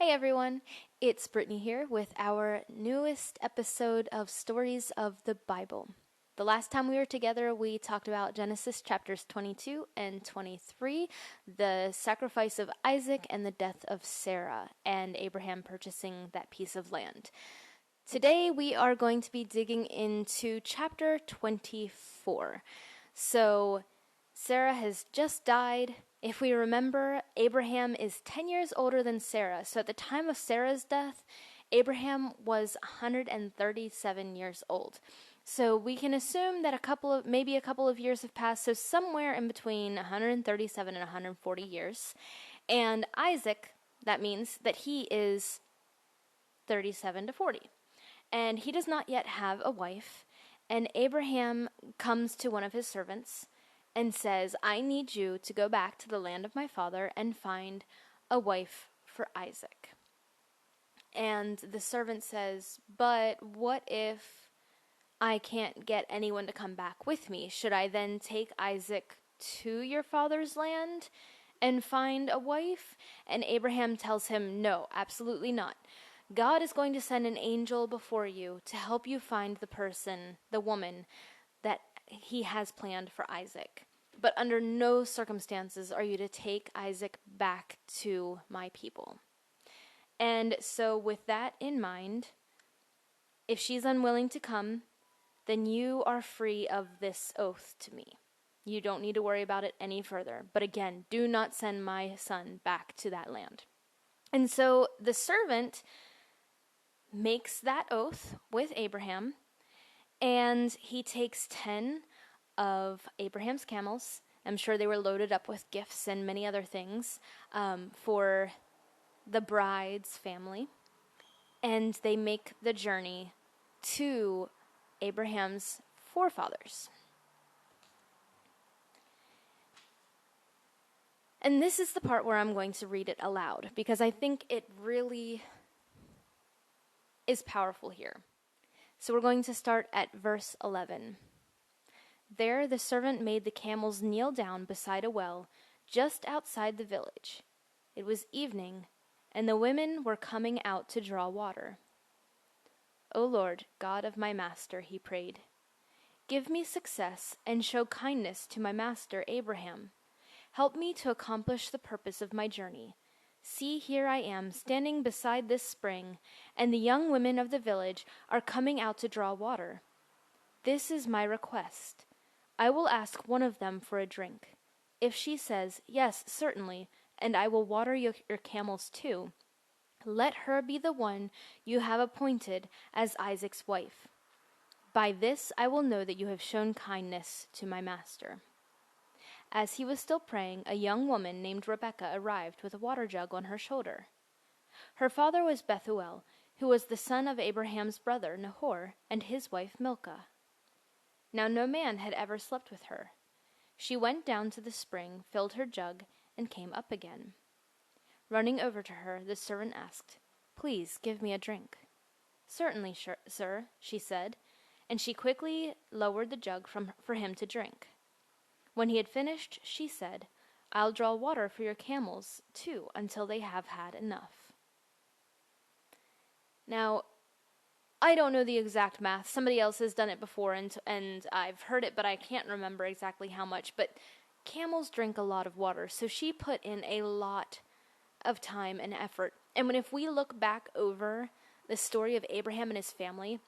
Hey everyone, it's Brittany here with our newest episode of Stories of the Bible. The last time we were together, we talked about Genesis chapters 22 and 23, the sacrifice of Isaac and the death of Sarah, and Abraham purchasing that piece of land. Today we are going to be digging into chapter 24. So, Sarah has just died. If we remember, Abraham is 10 years older than Sarah. So at the time of Sarah's death, Abraham was 137 years old. So we can assume that maybe a couple of years have passed, so somewhere in between 137 and 140 years. And Isaac, that means that he is 37 to 40. And he does not yet have a wife. And Abraham comes to one of his servants and says, I need you to go back to the land of my father and find a wife for Isaac. And the servant says, but what if I can't get anyone to come back with me? Should I then take Isaac to your father's land and find a wife? And Abraham tells him, no, absolutely not. God is going to send an angel before you to help you find the woman that he has planned for Isaac. But under no circumstances are you to take Isaac back to my people. And so with that in mind, if she's unwilling to come, then you are free of this oath to me. You don't need to worry about it any further. But again, do not send my son back to that land. And so the servant makes that oath with Abraham, and he takes 10 of Abraham's camels. I'm sure they were loaded up with gifts and many other things for the bride's family. And they make the journey to Abraham's forefathers. And this is the part where I'm going to read it aloud, because I think it really is powerful here. So we're going to start at verse 11. There the servant made the camels kneel down beside a well just outside the village. It was evening, and the women were coming out to draw water. O Lord, God of my master, he prayed, give me success and show kindness to my master Abraham. Help me to accomplish the purpose of my journey. See, here I am, standing beside this spring, and the young women of the village are coming out to draw water. This is my request. I will ask one of them for a drink. If she says, yes, certainly, and I will water your camels too, let her be the one you have appointed as Isaac's wife. By this I will know that you have shown kindness to my master. As he was still praying, a young woman named Rebekah arrived with a water jug on her shoulder. Her father was Bethuel, who was the son of Abraham's brother Nahor and his wife Milcah. Now no man had ever slept with her. She went down to the spring, filled her jug, and came up again. Running over to her, the servant asked, Please give me a drink. Certainly, sir, she said, and she quickly lowered the jug for him to drink. When he had finished, she said, I'll draw water for your camels, too, until they have had enough. Now, I don't know the exact math. Somebody else has done it before, and I've heard it, but I can't remember exactly how much. But camels drink a lot of water, so she put in a lot of time and effort. And if we look back over the story of Abraham and his family,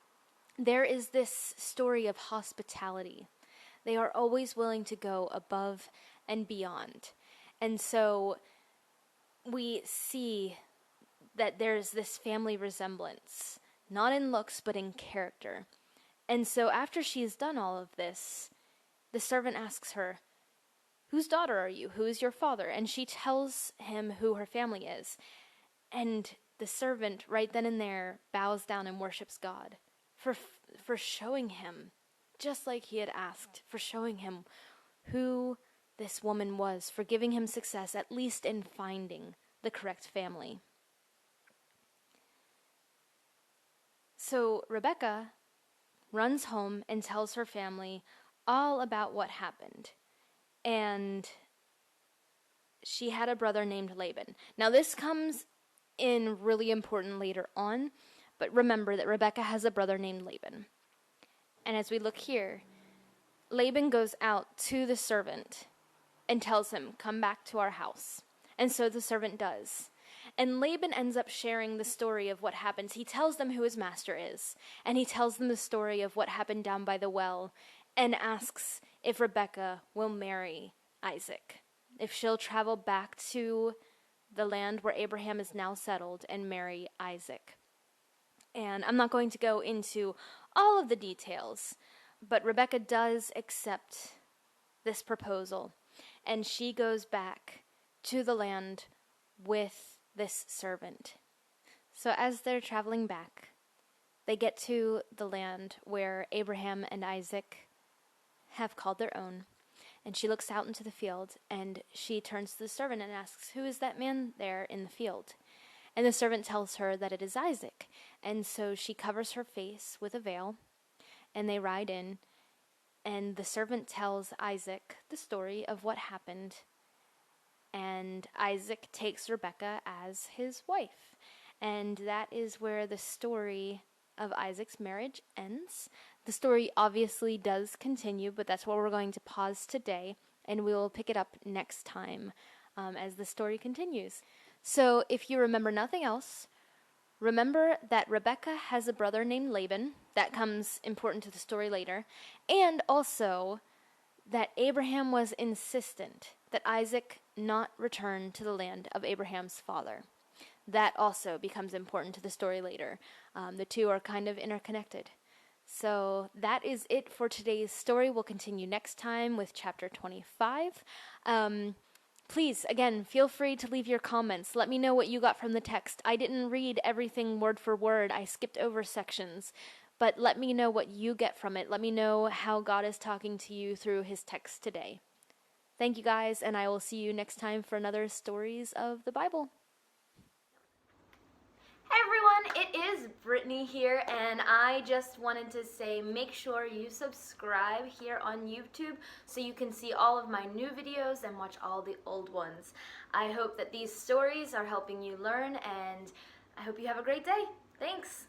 there is this story of hospitality. They are always willing to go above and beyond. And so we see that there's this family resemblance, not in looks, but in character. And so after she's done all of this, the servant asks her, Whose daughter are you? Who is your father? And she tells him who her family is. And the servant, right then and there, bows down and worships God for showing him, just like he had asked, for showing him who this woman was, for giving him success, at least in finding the correct family. So Rebekah runs home and tells her family all about what happened. And she had a brother named Laban. Now this comes in really important later on. But remember that Rebekah has a brother named Laban. And as we look here, Laban goes out to the servant and tells him, "Come back to our house." And so the servant does. And Laban ends up sharing the story of what happens. He tells them who his master is, and he tells them the story of what happened down by the well, and asks if Rebekah will marry Isaac, if she'll travel back to the land where Abraham is now settled and marry Isaac. And I'm not going to go into all of the details, but Rebekah does accept this proposal, and she goes back to the land with this servant. So as they're traveling back, they get to the land where Abraham and Isaac have called their own, and she looks out into the field, and she turns to the servant and asks, "Who is that man there in the field?" And the servant tells her that it is Isaac, and so she covers her face with a veil, and they ride in, and the servant tells Isaac the story of what happened, and Isaac takes Rebekah as his wife. And that is where the story of Isaac's marriage ends. The story obviously does continue, but that's where we're going to pause today, and we will pick it up next time as the story continues. So if you remember nothing else, remember that Rebekah has a brother named Laban. That comes important to the story later. And also that Abraham was insistent that Isaac not return to the land of Abraham's father. That also becomes important to the story later. The two are kind of interconnected. So that is it for today's story. We'll continue next time with chapter 25. Please, again, feel free to leave your comments. Let me know what you got from the text. I didn't read everything word for word. I skipped over sections. But let me know what you get from it. Let me know how God is talking to you through his text today. Thank you guys, and I will see you next time for another Stories of the Bible. Hey everyone, it is Brittany here, and I just wanted to say make sure you subscribe here on YouTube so you can see all of my new videos and watch all the old ones. I hope that these stories are helping you learn, and I hope you have a great day. Thanks!